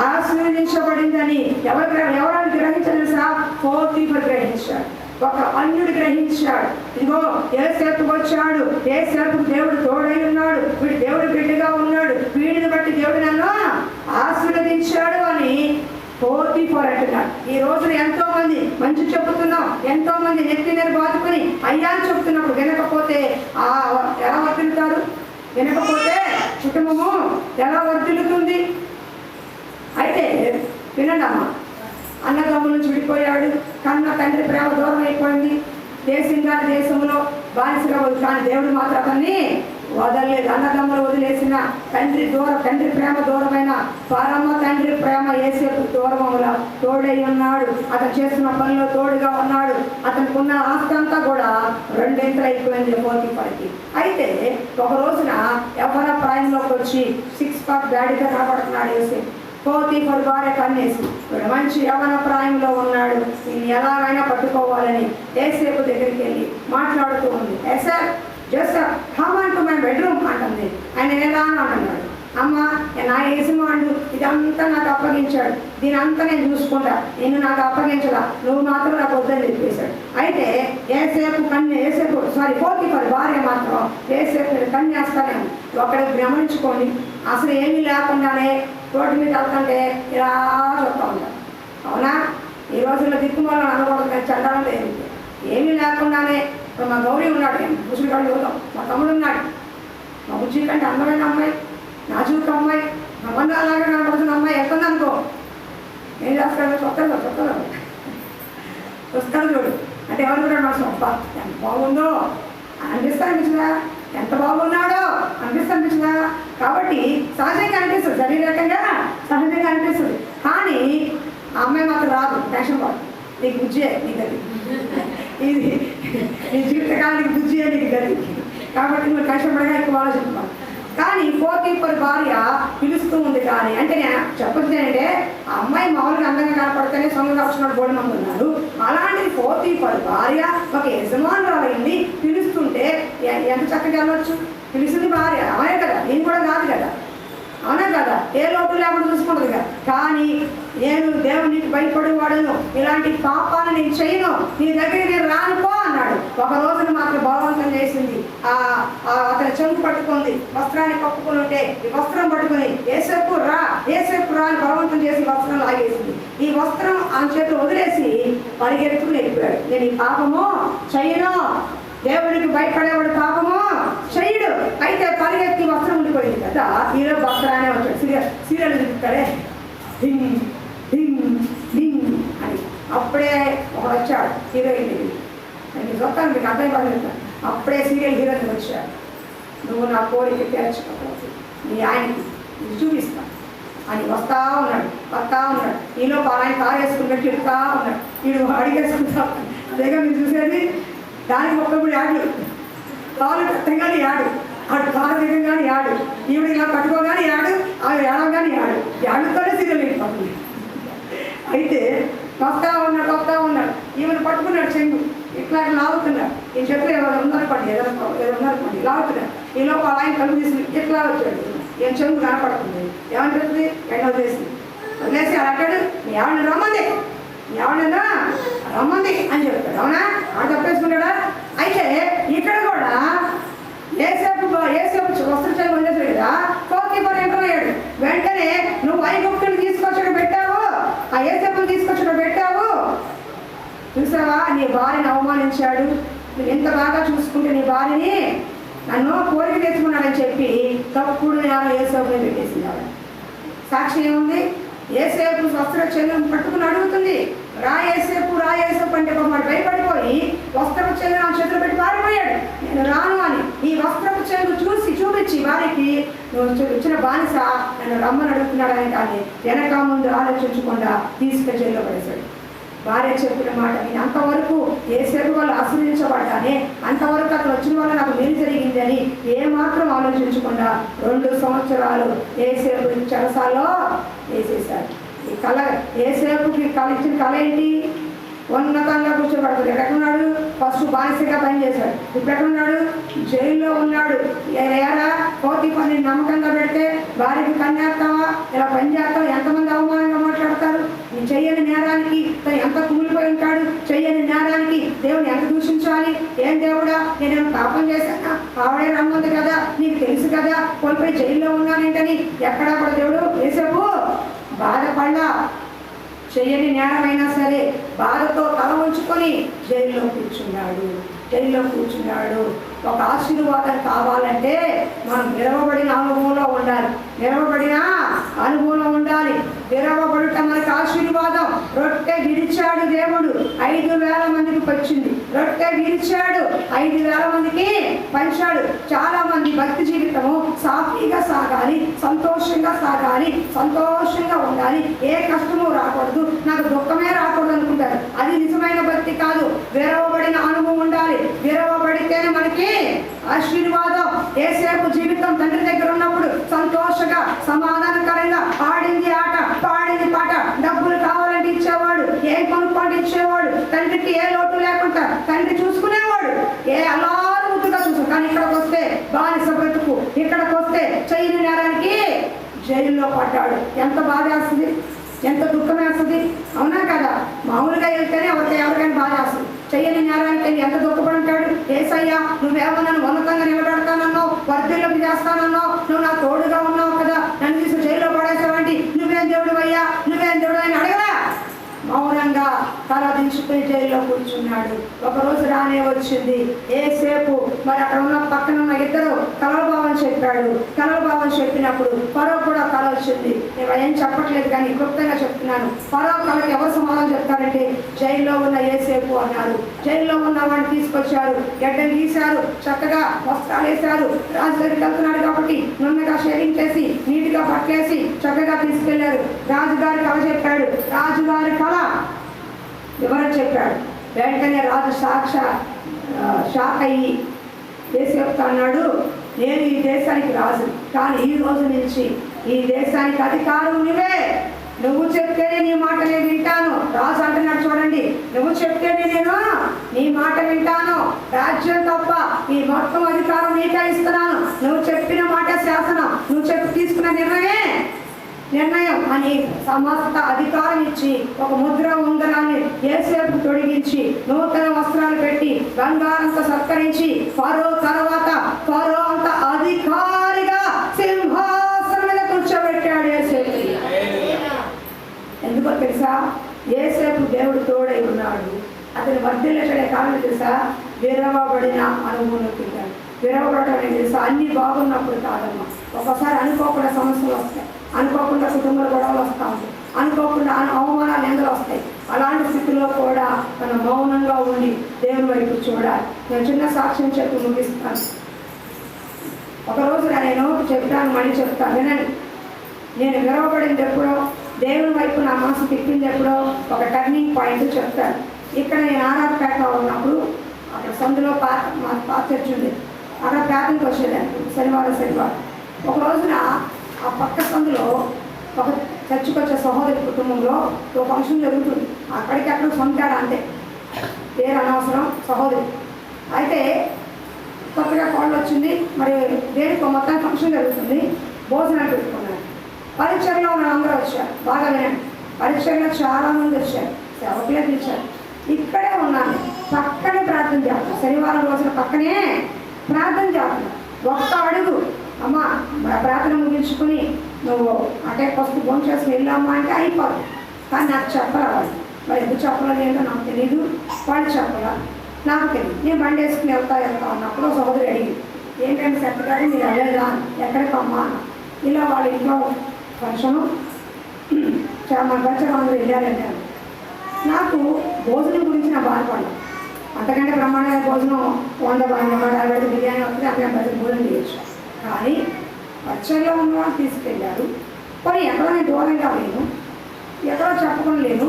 ఆశీర్వదించబడిందని. ఎవరైనా గ్రహించారు తెలుసా? పోతీఫరు గ్రహించాడు. ఒక అన్యుడు గ్రహించాడు. ఇదిగో యేసేపు వచ్చాడు, యేసేపుకు దేవుడు తోడై ఉన్నాడు, వీడు దేవుడు బిడ్డగా ఉన్నాడు, వీడిని బట్టి దేవుడు నన్ను ఆశీర్వదించాడు అని పోతీఫరు అంటున్నాడు. ఈ రోజున ఎంతో మంది మంచి చెబుతున్నాం, ఎంతో మంది నెత్తి మీద బాదుకుని అయ్యా అని చెప్తున్నప్పుడు వినకపోతే ఎలా వర్తిల్లుతారు? వినకపోతే కుటుంబము ఎలా వర్తిల్లుతుంది? అయితే వినండి అమ్మ, అన్నదమ్ముల నుంచి విడిపోయాడు, కన్న తండ్రి ప్రేమ దూరం అయిపోయింది, దేశంలో బానిసగా ఉంది. కానీ దేవుడు మాత్రం అతన్ని వదలలేదు. అన్నదమ్ములు వదిలేసిన తండ్రి ప్రేమ దూరమైన పరమ తండ్రి ప్రేమ యేసేపు దూరముల తోడై ఉన్నాడు. అతను చేస్తున్న పనిలో తోడుగా ఉన్నాడు. అతనికి ఉన్న ఆస్తి అంతా కూడా 2 ఇంతలు అయిపోయింది పోతీఫరుకి. అయితే ఒక రోజున ఎవర ప్రాయంలోకి వచ్చి 6 ప్యాక్ డాడీగా కనబడుతున్నాడు యేసేపు. పోతీఫరు భార్య కన్నేసి ఇప్పుడు మంచి యవన ప్రాయంలో ఉన్నాడు, నేను ఎలాగైనా పట్టుకోవాలని యోసేపు దగ్గరికి వెళ్ళి మాట్లాడుతూ ఉంది. ఎసర్ Joseph come on to my bedroom అంటుంది. ఆయన ఎలా అంటున్నాడు, అమ్మ నా యజమానుడు ఇదంతా నాకు అప్పగించాడు, దీని అంతా నేను చూసుకుంటా, నిన్ను నాకు అప్పగించదా, నువ్వు మాత్రం నాకు వద్దని చెప్పేశాడు. అయితే పోతీఫరు భార్య మాత్రం యోసేపు కన్నేస్తానే ఒకరికి గమనించుకోండి, అసలు ఏమీ లేకుండానే రోడ్డు మీద వెళ్తుంటే ఇలా చూస్తూ ఉంటారు. అవునా? ఈ రోజుల్లో దిక్కుమాలను అనకూడదు, కానీ చండాలం లేదు. ఏమీ లేకుండానే ఇప్పుడు మా గౌరీ ఉన్నాడు, ముసుగుగాడు చూద్దాం, మా తమ్ముడు ఉన్నాడు, మా బుజ్జి కంటే అందమైన అమ్మాయి, నాజూకు అమ్మాయి, నా బంధు అలాగే కనపడుతున్న అమ్మాయి ఎక్కడ అనుకో, ఏం చేస్తాడు, చొక్కలు వస్తాడు చూడు అంటే ఎవరు కూడా నా సొప్ప ఎంత బాగుందో అనిపిస్తా, ఎంత బాగున్నాడో అనిపిస్తా. కాబట్టి సహజంగా అనిపిస్తుంది, శరీరకంగా సహజంగా అనిపిస్తుంది. కానీ ఆ అమ్మాయి మాత్రం రాదు, టెన్షన్ పడు, నీకు బుజ్జే నీ గది, ఇది నీ జీవితకాలానికి బుజ్జే నీకు గది. కాబట్టి నువ్వు కష్టపడగా ఎక్కువ ఆలోచించుకోవాలి. కానీ పోతీఫరు భార్య పిలుస్తూ ఉంది. కానీ అంటే నేను చెప్పొచ్చు అంటే ఆ అమ్మాయి మామూలుగా అందంగా కనపడితేనే సొంతంగా వచ్చిన బోర్డు మంది ఉన్నారు. అలాంటిది పోతీఫరు భార్య ఒక యజమానురాలు అయింది, పిలుస్తుంటే ఎంత చక్కగా వెళ్ళొచ్చు. పిలిచింది భార్య, అవునే కదా, నేను కూడా కాదు కదా, అవునా కదా, ఏ లోటు లేకుండా చూసుకుంటుంది కదా. కానీ నేను దేవునికి భయపడేవాడును, ఇలాంటి పాపాలను నేను చేయను, నీ దగ్గర నేను రానుకో అన్నాడు. ఒక రోజున మాత్రం బలవంతం చేసింది. అతని చెంగు పట్టుకుంది, వస్త్రాన్ని కప్పుకుని ఉంటే ఈ వస్త్రం పట్టుకుని యోసేపు రా అని బలవంతం చేసి వస్త్రం లాగేసింది. ఈ వస్త్రం ఆ చేతులు వదిలేసి పరిగెత్తుకుని వెళ్ళిపోయాడు. నేను ఈ పాపము చేయను, దేవుడికి భయపడేవాడు పాపము చెయ్యడు. అయితే పరిగెత్తి వస్త్రం ఉండిపోయింది కదా, హీరో వస్త్రానే వచ్చాడు. సీరియల్ చూపిస్తాడే డింగ్ డింగ్ డింగ్ అని. అప్పుడే ఒకడు వచ్చాడు హీరోయిన్, నేను చూస్తాను మీకు అర్థం కాదు. అప్పుడే సీరియల్ హీరోయిన్ వచ్చాడు, నువ్వు నా కోరిక తీర్చకపోతే నీ ఆయనకి ఇది చూపిస్తా అని వస్తా ఉన్నాడు. ఈలో ఆయన కారు వేసుకున్నట్టు చెప్తా ఉన్నాడు, వీడు అడిగేసుకుంటా. అదేగా మీరు చూసేది, దానికి ఒక్కప్పుడు యాడు, కాలు కట్టగానే యాడు, అటు కాలు దిగగానే యాడు, ఈవిడ ఇలా పట్టుకోగానే యాడు, ఆమె ఏడవగానే యాడుతోనే సీరియల్ వెళ్ళిపోతుంది. అయితే వస్తా ఉన్నాడు, ఈమెను పట్టుకున్నాడు చెంగు, ఇట్లా లాగుతున్నాడు. ఈ చెట్లు ఎవరు ఉన్నారనుకోండి, ఉన్నారనుకోండి లాగుతున్నాడు. ఈ లోపల ఆయన కలుగు తీసి ఇట్లా వచ్చాడు, ఏం చెంగు కనపడుతుంది, ఏమని చెప్తుంది, ఎండ వదిలేసి అలా అంటాడు, నీ ఆవిడ రమ్మంది అని చెప్తాడు. అవునా? ఆడ తప్పేసుకుంటాడా? అయితే ఇక్కడ కూడా యోసేపు వస్త్ర చెంగు వదిలేసాడు కదా, పోతీఫరు ఎంటర్ అయ్యాడు. వెంటనే నువ్వు ఐగుప్తుని తీసుకొచ్చాడు పెట్టావు, ఆ యోసేపుని తీసుకొచ్చాడు పెట్టావు, చూసావా నీ భార్యని అవమానించాడు, నువ్వు ఎంత బాగా చూసుకుంటే నీ భార్యని నన్ను కోరిక తెచ్చుకున్నాడని చెప్పి తప్పుడు యోసేపుని పెట్టేసింది. సాక్షి ఏముంది? యోసేపు వస్త్ర చెంగును పట్టుకుని అడుగుతుంది, రా యోసేపు అంటే వాడు భయపడిపోయి వస్త్రపు చెంగు నా చేతులు పెట్టి పారిపోయాడు, నేను రాను అని. ఈ వస్త్రపు చెంగు చూపించి వారికి నువ్వు ఇచ్చిన బానిస నన్ను రమ్మని అడుగుతున్నాడని కానీ వెనక ముందు ఆలోచించకుండా తీసుకెళ్ళి జైల్లో పడేశాడు. భార్య చెప్పిన మాట నేను అంతవరకు యోసేపు వాళ్ళు ఆశ్రయించబడ్డానే, అంతవరకు అక్కడ వచ్చిన వల్ల నాకు మేలు జరిగిందని ఏమాత్రం ఆలోచించకుండా 2 సంవత్సరాలు యోసేపు చెరసాల్లో వేసేశారు. ఈ కళ యోసేపుకి ఇచ్చిన కళ ఏంటి? ఉన్నతంగా కూర్చోబడతాడు. ఎక్కడున్నాడు? ఫస్ట్ బానిసగా పనిచేశాడు, ఇప్పుడు ఎక్కడున్నాడు? జైల్లో ఉన్నాడు. ఏరా పోతీఫరుని నమ్మకంగా పెడితే భార్యకి కన్నేస్తావా, ఇలా పని చేస్తావా, ఎంతమంది అవమానంగా మాట్లాడతారు. నీ చెయ్యని నేరానికి తను ఎంత కుమిలిపోయి ఉంటాడు, చెయ్యని నేరానికి దేవుని ఎంత దూషించాలి. ఏం దేవుడా నేనేమో పాపం చేశానా, ఆవిడే రమ్మంది కదా, నీకు తెలుసు కదా, కోల్పోయి జైల్లో ఉన్నానేంటని ఎక్కడా కూడా దేవుడు యోసేపు బాధపడ్డా. చెయ్యని నేరమైనా సరే బాధతో తల ఉంచుకొని జైల్లో కూర్చున్నాడు. ఒక ఆశీర్వాదం కావాలంటే మనం విరవబడిన అనుభవంలో ఉండాలి. విరవబడుట మనకు ఆశీర్వాదం. రొట్టె విరిచాడు దేవుడు, 5,000 మందికి వచ్చింది. రొట్టె విరిచాడు, 5,000 మందికి పంచాడు. చాలా మంది భక్తి జీవితము సాఫీగా సాగాలి, సంతోషంగా ఉండాలి, ఏ కష్టము రాకూడదు, నాకు దుఃఖమే రాకూడదు అనుకుంటారు. అది నిజమైన భక్తి కాదు. విరవబడిన అనుభవం ఉండాలి. విరవబడితేనే మనకి ఆశీర్వాదం. యోసేపు జీవితం తండ్రి దగ్గర ఉన్నప్పుడు సంతోషంగా సమాధానకరంగా ఆడింది ఆట, తండ్రి చూసుకునేవాడు, ఏ అలారు ముద్దుగా చూసు. కానీ ఇక్కడికి వస్తే బానిస బ్రతుకు, ఇక్కడికి వస్తే చేయని నేరానికి జైల్లో పడ్డాడు. ఎంత బాధ వేస్తుంది, ఎంత దుఃఖం వేస్తుంది, అవునా కదా? మామూలుగా వెళ్తేనే ఎవరికైనా బాధ వేస్తుంది. చెయ్యని నేరానికి ఎంత దుఃఖపడుంటాడు. ఏసయ్యా నువ్వేమో నన్ను ఉన్నతంగా నిలబెడతానన్నావు, వర్ధిల్లోకి చేస్తానన్నావు, నువ్వు నా తోడుగా ఉన్నావు కదా, నన్ను తీసి జైల్లో పడేసావంటి, నువ్వేం దేవుడు అయ్యా, నువ్వేం దేవుడు అని అడగరా? మౌనంగా తల దించుకుని జైల్లో కూర్చున్నాడు. ఒకరోజు రానే వచ్చింది ఏసేపు. మరి అక్కడ ఉన్న పక్కన ఉన్న ఇద్దరు కలవభావం చెప్పాడు. కలవభావం చెప్పినప్పుడు ఫరో కూడా కల వచ్చింది. నేను ఏం చెప్పట్లేదు కానీ క్లుప్తంగా చెప్తున్నాను. ఫరో కళకి ఎవరు సమాధానం చెప్తారంటే జైల్లో ఉన్న ఏసేపు అన్నారు. జైల్లో ఉన్న వాడిని తీసుకొచ్చారు, గడ్డలు గీశారు, చక్కగా వస్త్రాలు వేశారు. రాజుగారికి వెళ్తున్నాడు కాబట్టి నున్నగా షేవింగ్ చేసి నీట్గా పట్టేసి చక్కగా తీసుకెళ్లారు. రాజుగారి కళ చెప్పాడు. రాజుగారి కళ వివరణ చెప్పాడు. వెంటనే రాజు షాక్ అయ్యి ఏసేపుతో అన్నాడు, నేను ఈ దేశానికి రాజు, కానీ ఈ రోజు నుంచి ఈ దేశానికి అధికారం నువ్వే. నువ్వు చెప్తేనే నీ మాట నేను వింటాను. రాజు అంటున్నాడు చూడండి, నువ్వు చెప్తేనే నేను నీ మాట వింటాను. రాజ్యం తప్ప ఈ మొత్తం అధికారం నీకే ఇస్తున్నాను. నువ్వు చెప్పిన మాట శాసనం, నువ్వు తీసుకున్న నిర్ణయం అని సమస్త అధికారం ఇచ్చి ఒక ముద్ర ఉంగరాన్ని ఏసేపు తొడిగించి నూతన వస్త్రాలు పెట్టి బంగారంతో సత్కరించి ఫరో తర్వాత ఫరో అంత అధికారిగా సింహాసనం మీద కూర్చోబెట్టాడు ఏసేపు. ఎందుకో తెలుసా? ఏసేపు దేవుడు తోడై ఉన్నాడు. అతను వర్ధిల్లే కారణం తెలుసా? విరవబడిన అనుభవం తింటాడు. విరవబడటం అనేది తెలుసా? అన్ని బాగున్నప్పుడు కాదమ్మా. ఒక్కోసారి అనుకోకుండా సమస్యలు వస్తాయి, అనుకోకుండా కుటుంబ గొడవలు వస్తూ ఉంటాయి, అనుకోకుండా అవమానాలు ఎందరూ వస్తాయి. అలాంటి స్థితిలో కూడా మనం మౌనంగా ఉండి దేవుని వైపు చూడాలి. నేను చిన్న సాక్ష్యం చెప్పి ముగిస్తాను. ఒకరోజు నేను చెప్తాను, మళ్ళీ చెప్తాను, వినండి. నేను విరవబడింది ఎప్పుడో, దేవుని వైపు నా మనసు తిప్పింది ఎప్పుడో ఒక టర్నింగ్ పాయింట్ చెప్తాను. ఇక్కడ నేను ఆరాధపేటలో ఉన్నప్పుడు అక్కడ సందులో మా పాత చర్చ్ ఉంది, అక్కడ ప్రార్థనకి వచ్చేదాన్ని శనివారం. ఒక రోజున ఆ పక్క సందులో ఒక చర్చికి వచ్చే సహోదరి కుటుంబంలో ఒక ఫంక్షన్ జరుగుతుంది. అక్కడికి అక్కడ సొంతాడు అంతే, పేరు అనవసరం, సహోదరి. అయితే కొత్తగా కాల్ వచ్చింది. మరి దేనికి మొత్తం ఫంక్షన్ జరుగుతుంది, భోజనాలు పెట్టుకున్నారు. పరిచయలో ఉన్న అందరూ వచ్చారు. బాగా వినండి, పరిచయలో చాలామంది వచ్చారు, సేవకులే పిలిచారు. ఇక్కడే ఉన్నాను, పక్కనే ప్రార్థన చేస్తాను. శనివారం రోజున పక్కనే ప్రార్థన చేస్తాను. ఒక్క అడుగు అమ్మా ప్రార్థన ముగించుకుని నువ్వు అంటే ఫస్ట్ ఫోన్ చేసి వెళ్ళామ్మా అంటే అయిపోదు. కానీ నాకు చెప్పరా వాళ్ళు. మరి ఎందుకు చెప్పలేదు ఏంటో నాకు తెలీదు, వాళ్ళు చెప్పరా నాకు తెలియదు. నేను బండి వేసుకుని వెళ్తా అన్నప్పుడు సహోదరి అడిగి, ఏంటంటే సెట్ గారు మీరు వెళ్ళలేదా, ఎక్కడికి అమ్మా అన్న. ఇలా వాళ్ళ ఇంట్లో ఫంక్షను మన బచ్చగా అందరూ వెళ్ళారంటారు. నాకు భోజనం గురించి నా బాధపడ్డా. అంతకంటే బ్రహ్మాండమైన భోజనం 100 బిర్యానీ వస్తుంది, అక్కడ భోజనం చేయొచ్చు. కానీ పచ్చల్లో ఉన్న వాళ్ళు తీసుకెళ్ళారు. కానీ ఎక్కడో నేను దూరంగా లేను, ఎక్కడో చెప్పకుండా లేను,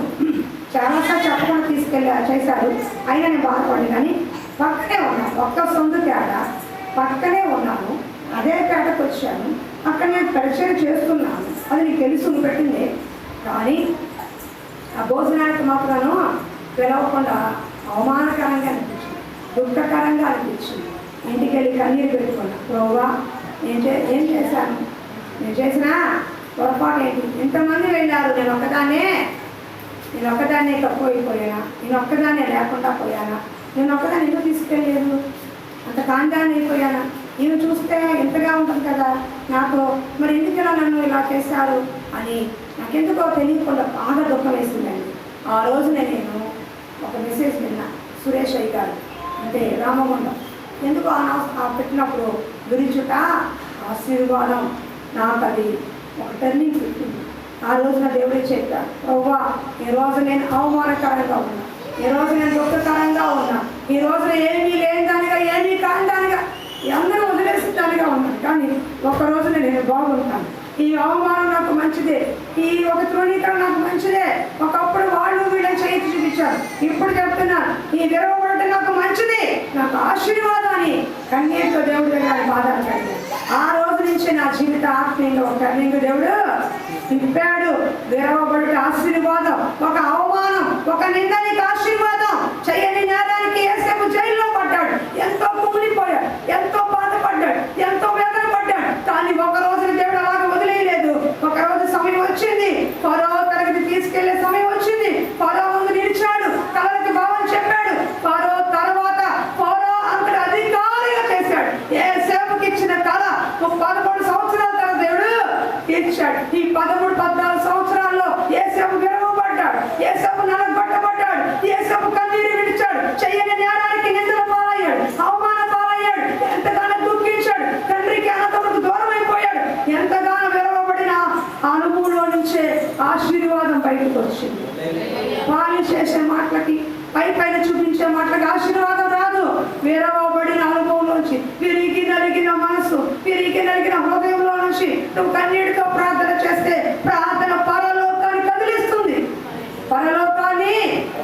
చాలాసార్లు చెప్పకుండా చేశారు. అయినా నేను బాధపడి, కానీ పక్కనే ఉన్నాను. ఒక్క సొంత తేడా పక్కనే ఉన్నాను. అదే పేటకు వచ్చాను, అక్కడ నేను పరిచయం చేస్తున్నాను. అది నీకు తెలుసు పెట్టిందే. కానీ ఆ భోజనానికి మాత్రం పిలవకుండా అవమానకరంగా అనిపించింది, దుఃఖకరంగా అనిపించింది. ఇంటికి వెళ్ళి కన్నీరు పెట్టుకున్నా, ప్రభువా ఏం చేశాను, నేను చేసిన పొరపాటు ఏంటి? ఇంతమంది వెళ్ళారు, నేను ఒక్కదాన్నే తక్కువైపోయానా, నేను ఒక్కదాన్నే లేకుండా పోయానా, నేను ఒక్కదాన్ని ఎందుకు తీసుకెళ్ళలేదు, అంత కాండాన్ని అయిపోయానా, ఈమె చూస్తే ఎంతగా ఉంటుంది కదా నాకు, మరి ఎందుకు ఇలా నన్ను ఇలా చేశారు అని నాకెందుకో తెలియకుండా బాగా దుఃఖం వేసిందండి. ఆ రోజునే నేను ఒక మెసేజ్ విన్నా, సురేష్ అయ్య గారు అంటే రామగుండం ఎందుకు పెట్టినప్పుడు గురించుట ఆశీర్వాదం, నాకు అది ఒక టర్నింగ్ పెట్టింది. ఆ రోజున దేవుడే చెప్పాడు, ప్రభువా ఈ రోజు నేను అవమానకరంగా ఉన్నా, ఈ రోజు నేను దుఃఖకరంగా ఉన్నా, ఈ రోజున ఏమీ లేని దానిగా ఏమీ కాని దానిగా అందరూ వదిలేసి దానిగా ఉన్నాను. కానీ ఒకరోజున నేను బాగుంటాను. ఈ అవమానం నాకు మంచిదే, ఈ ఒక తృణీకరణ నాకు మంచిదే. ఒకప్పుడు వాళ్ళు వీళ్ళని చేతి చూపించారు, ఇప్పుడు చెప్తున్నాను ఈ విరవబడటం నాకు మంచిది, నాకు ఆశీర్వాదాన్ని కన్నీటితో దేవుడి దగ్గర బాధలు కలిగాను. ఆ రోజు నుంచి నా జీవిత ఆత్మీయంగా ఒక టర్నింగ్ దేవుడు తిప్పాడు. విరవబడుట ఆశీర్వాదం, ఒక అవమానం, ఒక నిందనికి ఆశీర్వాదం, చేయని నేరానికి ఎంతగానో విరవబడిన అనుభవంలో నుంచే ఆశీర్వాదం బయటకు వచ్చింది. వాళ్ళు చేసే మాటలకి, పైన చూపించే మాటలకి ఆశీర్వాదం రాదు. విరవబడిన అనుభవంలోంచి, విరిగి నలిగిన మనసు, విరిగి నలిగిన హృదయంలో నుంచి నువ్వు కన్నీటితో ప్రార్థన చేస్తే ప్రార్థన పరలోకాన్ని కదిలిస్తుంది. పరలోకాన్ని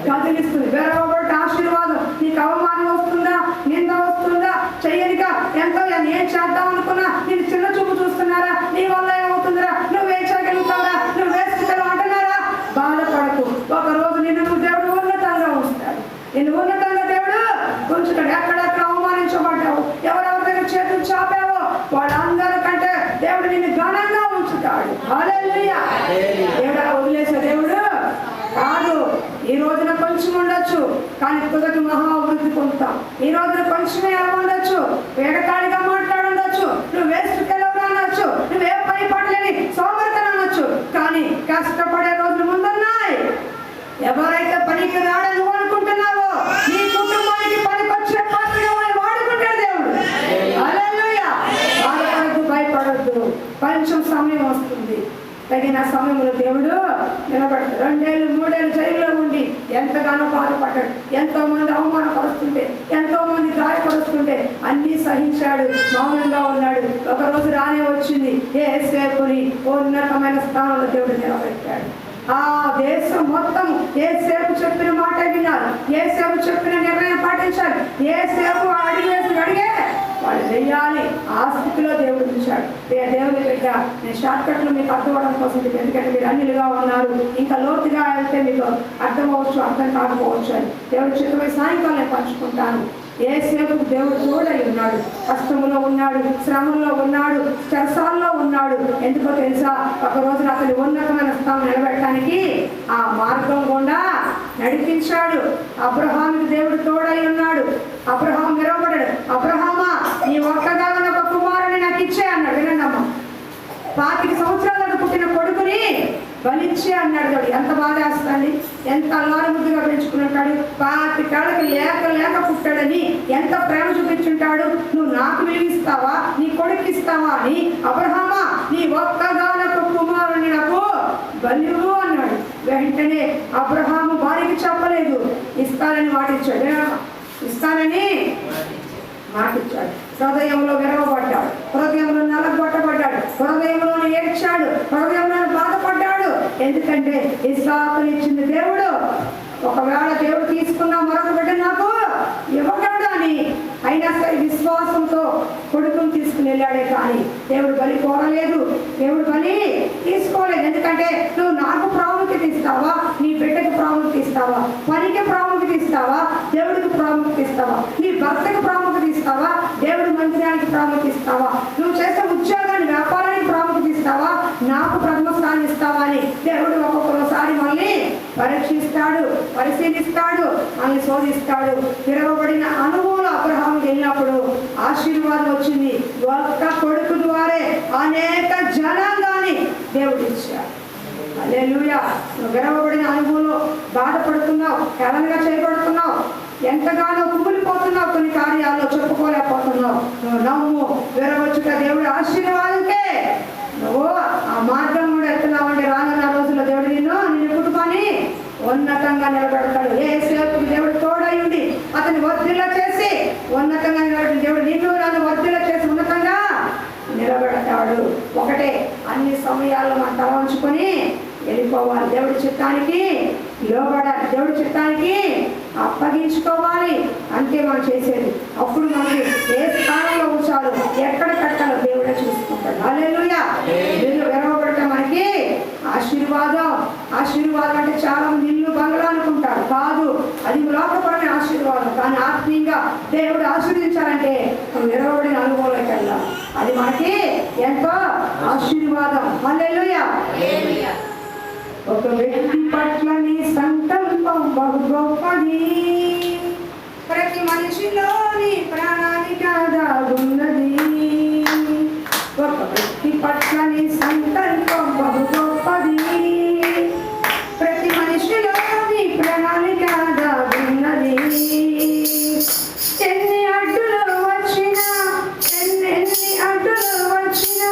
కదిలిస్తుంది. విరవబడిన ఆశీర్వాదం. నీకు అవమానం వస్తుందా, నింద వస్తుందా, చెయ్యనిగా ఎంతో ఏం చేద్దాం అనుకున్నా నేను చిన్న చూపు చూస్తున్నారా, నీ వల్ల ఏమవుతుందిరా, నువ్వేం చేయగలుగుతావురా, నువ్వు వేసుకుంటావు అంటున్నారా, బాధపడకు. ఒకరోజు నిన్ను దేవుడు ఉన్నతంగా ఉంచుతాడు. నిన్ను ఉన్నతంగా దేవుడు ఉంచుతాడు. ఎక్కడెక్కడ అవమానించబడ్డావు, ఎవరెవరి దగ్గర చేతులు చాపావో వాళ్ళందరి కంటే దేవుడు నిన్ను ఘనంగా ఉంచుతాడు. హల్లెలూయా. దేవుడా వదిలేసే దేవుడు కాదు. ఈ రోజున కొంచెం ఉండొచ్చు, కానీ తుదకి మహా అభివృద్ధి పొందుతాం. ఈ రోజున కొంచెమే ఉండొచ్చు, వేడకాడిగా మాట్లాడుండొచ్చు, నువ్వు వేస్ట్ తెలవరా అనొచ్చు, నువ్వే పని పడలేని సోమరితనం అనొచ్చు, కానీ కష్టపడే రోజులు ముందున్నాయి. ఎవరైతే పనికి రాడని నువ్వు అనుకుంటున్నావో నీ కుటుంబానికి పనికొచ్చే పాత్రగా వాడుకుంటాడు దేవుడు. హల్లెలూయా. బాధపడద్దు, భయపడద్దు. కొంచెం సమయం వస్తుంది, తగిన సమయంలో దేవుడు నిలబడతాడు. 2 ఏళ్ళు 3 ఏళ్ళు జైల్లో ఉండి ఎంతగానో బాధపడ్డాడు. ఎంతో మంది అవమానపరుస్తుంటే, ఎంతో మంది గాయపరుస్తుంటే అన్నీ సహించాడు, మౌనంగా ఉన్నాడు. ఒకరోజు రానే వచ్చింది. యేసేపుని ఉన్నతమైన స్థానంలో దేవుడు నిలబెట్టాడు. ఆ దేశం మొత్తం యేసేపు చెప్పిన మాట విన్నారు, యేసేపు చెప్పిన నిర్ణయం పాటించాలి. యేసేపు అడిగే వాళ్ళు వెయ్యాలి. ఆ స్థితిలో దేవుడు ఉంచాడు. దేవుని బిడ్డ, నేను షార్ట్ కట్లు మీకు అర్థం అవడం కోసం, ఎందుకంటే మీరు అన్నిలుగా ఉన్నారు. ఇంకా లోతుగా వెళ్తే మీకు అర్థం అవ్వచ్చు, అర్థం కాకపోవచ్చు అని దేవుడు చిత్తమై సాయంకాలం నేను పంచుకుంటాను. యేసేపు దేవుడు తోడై ఉన్నాడు. కష్టంలో ఉన్నాడు, శ్రమంలో ఉన్నాడు, చెరసాల్లో ఉన్నాడు. ఎందుకో తెలుసా? ఒక రోజున అతని ఉన్నతమైన స్థానం నిలబెట్టడానికి ఆ మార్గం గుండా నడిపించాడు. అబ్రహాముకి దేవుడు తోడై ఉన్నాడు. అబ్రహాం నిలబడ్డాడు. అబ్రహామా, నీ ఒక్కగానే ఒక కుమారుని నాకు ఇచ్చే అన్నాడు. వినండమ్మా, 25 సంవత్సరాలకు పుట్టిన కొడుకుని బలిచ్చే అన్నాడు. దేవుడు ఎంత బాధ వేస్తుంది, ఎంత అల్లారు ముద్దుగా పెంచుకున్నాడు. 25 లేక పుట్టాడని ఎంత ప్రేమ చూపించుంటాడు. నువ్వు నాకు విలువిస్తావా, నీ కొడుకు ఇస్తావా అని, అబ్రహామా నీ ఒక్కగానొక కుమారుని నాకు బలివు అన్నాడు. వెంటనే అబ్రహాము భార్యకి చెప్పలేదు, ఇస్తానని మాటిచ్చాడు. ఇస్తానని మాటిచ్చాడు. హృదయంలో విరవబడ్డాడు, హృదయంలో నలగొట్టబడ్డాడు, హృదయంలో ఏడ్చాడు, హృదయంలో బాధపడ్డాడు. ఎందుకంటే ఇస్సాకుని ఇచ్చింది దేవుడు. ఒకవేళ దేవుడు తీసుకున్న మరొక బిడ్డ నాకు ఇవ్వగలడు అని అయినా సరే విశ్వాసంతో కొడుకుని తీసుకుని వెళ్ళాడే, కానీ దేవుడు బలి కోరలేదు, దేవుడు బలి తీసుకోలేదు. ఎందుకంటే నువ్వు నాకు ప్రాముఖ్యత ఇస్తావా, నీ బిడ్డకి ప్రాముఖ్యత ఇస్తావా, పనికి ప్రాముఖ్యత ఇస్తావా, దేవుడికి ప్రాముఖ్యత ఇస్తావా, నీ భర్తకి ప్రాముఖ్యత ఇస్తావా, దేవుడి మందిరానికి ప్రాముఖ్యత ఇస్తావా, నువ్వు చేసే ఉద్యోగాన్ని వ్యాపారానికి ప్రాముఖ్యత ఇస్తావా, నాకు ప్రథమ స్థానం ఇస్తావా అని దేవుడు ఒక్కొక్కసారి మళ్ళీ పరీక్షిస్తాడు, పరిశీలిస్తాడు, మళ్ళీ శోధిస్తాడు. విరవబడిన అనుభవంలో అబ్రహాముకి వెళ్ళినప్పుడు ఆశీర్వాదం వచ్చింది. ఒక్క కొడుకు ద్వారే అనేక జనాంగాన్ని దేవుడు ఇచ్చాడు. హల్లెలూయా. నువ్వు విరవబడిన అనుభవంలో బాధపడుతున్నావు, హేళనగా చేయబడుతున్నావు, ఎంతగానో కుమిలిపోతున్నావు, కొన్ని కార్యాల్లో చెప్పుకోలేకపోతున్నావు. నువ్వు నమ్ము, విరవచ్చుట దేవుడి ఆశీర్వాదంకే. నువ్వు ఆ మార్గం కూడా ఎత్తున్నావు అంటే రానున్న రోజుల్లో దేవుడు నిన్ను కుటుంబాన్ని ఉన్నతంగా నిలబెడతాడు. యేసేపుకు దేవుడు తోడై ఉండి అతన్ని వర్ధిల్ల చేసి ఉన్నతంగా నిలబెట్టిన దేవుడు నిన్ను నన్ను వర్ధిల్ల చేసి ఉన్నతంగా నిలబెడతాడు. ఒకటే, అన్ని సమయాల్లో మనం తల ఉంచుకొని వెళ్ళిపోవాలి. దేవుడి చిత్తానికి లోబడాలి, దేవుడి చిత్తానికి అప్పగించుకోవాలి. అంతే మనం చేసేది. అప్పుడు మనకి ఏ స్థానంలో ఉంచాలో, ఎక్కడ కట్టాలో దేవుడే చూసుకుంటాడు. హల్లెలూయా. విరవబడటం మనకి ఆశీర్వాదం. ఆశీర్వాదం అంటే చాలా మంది ఇల్లు బంగ్లా అనుకుంటారు, కాదు, అది లోకపరమైన ఆశీర్వాదం. కానీ ఆత్మీయంగా దేవుడు ఆశీర్వదించాలంటే మనం విరవబడిన అనుభవంలోకి వెళ్ళాలి. అది మనకి ఎంతో ఆశీర్వాదం. హల్లెలూయా. ఒక వ్యక్తి పట్ల నీ సంకల్పం బహు గొప్పది, ప్రతి మనిషిలోని ప్రాణానికి దాగున్నది. ఒక వ్యక్తి పట్ల నీ సంకల్పం బహు గొప్పది, ప్రతి మనిషిలోని ప్రణాళిక దాగున్నది. ఎన్ని అడ్డులు వచ్చినా, ఎన్ని అడ్డులు వచ్చినా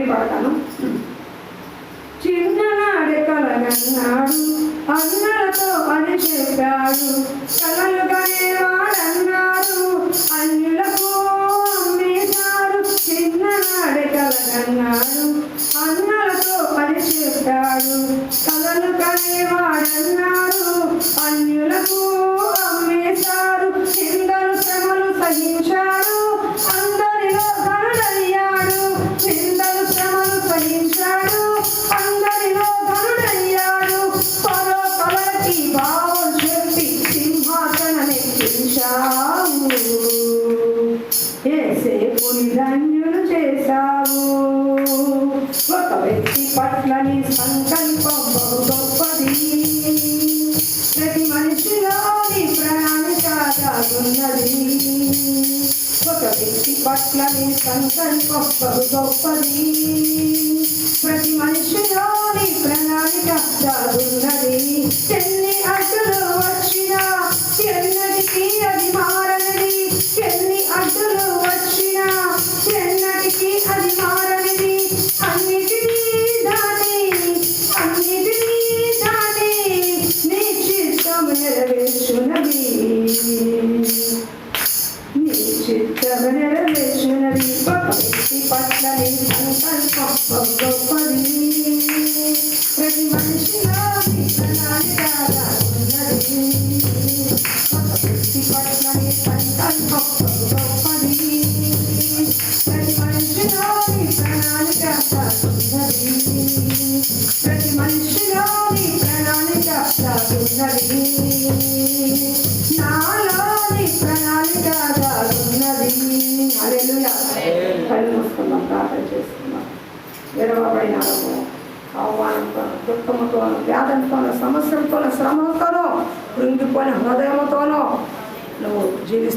పడతాను. చిన్ననాడే కలగన్నాడు అన్నలతో అని చెప్పాడు, కలలు కనేవాడన్నాడు అన్యులకు అమ్మేశాడు. చిన్ననాడే కలగన్నాడు అన్నలతో అని చెప్పాడు, కలలు కనేవాడన్నాడు అన్యులకు అమ్మేశాడు. నిందలు శ్రమలు సహించాడు, అందరిలో ధనుడయ్యాడు. నిందలు శ్రమలు సహించాడు, అందరిలో ధనుడయ్యాడు. పరో కలకి భావం చెప్పి సింహాసనమెక్కించావు, ఏసేపుని ధన్యులు చేశావు. ఒక వ్యక్తి పట్ల నీ సంకల్పం బహు గొప్పది, ప్రతి మనిషిలో నీ ప్రణాళిక దాగున్నది. ఒక వ్యక్తి పట్ల నీ సంకల్పం బహు గొప్పది, ప్రతి మనిషిలో నీ ప్రణాళిక దాగున్నది. ఎన్ని అడ్డులు వచ్చినా ఎన్నటికీ అది మారనిది, ఎన్ని అడ్డులు వచ్చినా ఎన్నటికీ అది మారనిది. అన్నిటినీ దాని నీ చిత్తం నెరవేర్చునది, నీ చిత్తం నెరవేర్చునది. ఒక వ్యక్తి పట్ల నీ సంకల్పం బహు గొప్పది, ప్రతి మనిషిలో నీ ప్రణాళిక దాగున్నది. ఒక వ్యక్తి పట్ల నీ సంకల్పం బహు గొప్పది, ప్రతి మనిషిలో నీ ప్రణాళిక దాగున్నది. ప్రతి మనిషిలో నీ ప్రణాళిక దాగున్నది, నాలో నీ ప్రణాళిక దాగున్నది. హల్లెలూయా. కళ్ళు మూసుకుందాం, ప్రార్థన చేసుకుందాం. విరవబడిన ఆహ్వానంతో, దుఃఖముతోనూ, వ్యాధంతోనూ, సమస్యలతోనూ, శ్రమలతోనూ, కృంగిపోయిన హృదయముతోనూ నువ్వు జీవిస్తావు.